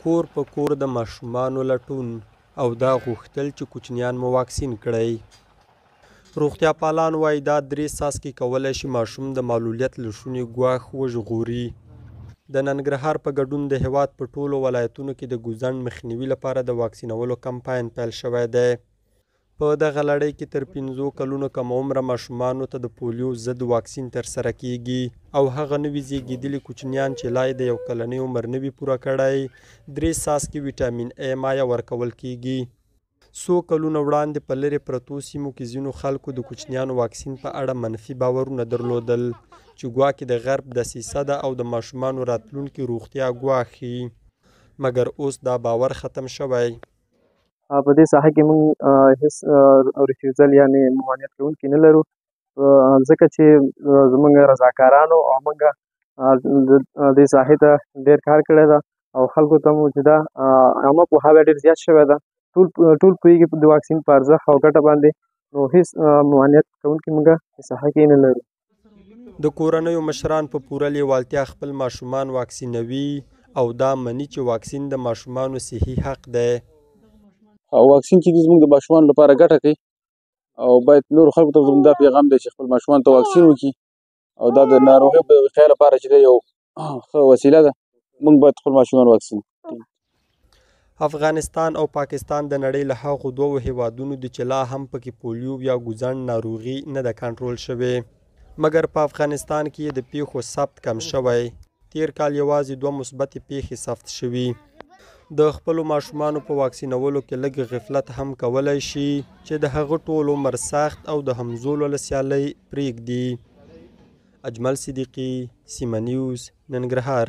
کور په کور د ماشومانو لټون او دا غوښتل چې کوچنیان مو واکسین کړئ. روغتیا پالان وایي دا 3 څاڅکي کولی شي ماشوم د معلولیت له شونې ګواښ وژغوري. د ننګرهار په ګډون د هیواد په ټولو ولایتونو کې د ګوزڼ مخنیوي لپاره د واکسینولو کمپاین پیل شوی دی. په دغه لړۍ کې تر 5 کلونو کم عمره ماشومانو ته د پولیو ضد واکسین ترسره کیږي او هغه نوي زیږیدلي کوچنیان چې لا یې د 1 کلنۍ عمر نه وي پوره کړی 3 څاڅکي ویټامین ای مایع ورکول کیږي. څو کلونه وړاندې په لرې پرتو سیمو کې ځینو خلکو د کوچنیانو واکسین په اړه منفي باورونه درلودل چې ګواکې د غرب دسیسه ده او د ماشومانو راتلونکي روغتیا ګواښ ښيي، مګر اوس دا باور ختم شوی. په دې ساحه کې موږ هیڅ ریفیوزل یعنې ممانعت کوونکي نه لرو، ځکه چې زموږ رضاکارانو او موږ دې ساحې ته ډېر کار کړی ده او خلکو ته مو چې دا عامه پوهاوی ډېر زیات شوی ده. ټول پوهېږي د واکسین په ارزښت او ګټه باندې، نو هیڅ ممانعت کوونکي موږ په ساحه کې نه لرو. د کورنیو مشران په پوره لیوالتیا خپل ماشومان واکسینوي او دا مني چې واکسین د ماشومانو صحي حق دی. او واکسین چې زموږ د ماشومانو لپاره ګټه کوي او باید نورو خلکو ته زموږ دا پیغام دی چې خپل ماشومانو ته واکسین وکړي او دا د ناروغۍ په وقایې لپاره چې دی یو ښه وسیله ده. موږ باید خپل ماشومان واکسین کړي. افغانستان او پاکستان د نړۍ له هغو 2 هیوادونو دي چې لا هم پکې پولیو یا ګوزڼ ناروغي نه ده کنټرول شوې، مګر په افغانستان کې د پیښو ثبت کم شوی. تیر کال یوازې 2 مثبتې پیښې ثبت شوي. د خپلو ماشومانو په واکسینولو کې لږ غفلت هم کولی شي چې د هغه ټول عمر سخت او د همزولو له سیالۍ پرېږدي. اجمل صدیقي، سیمه نیوز، ننګرهار.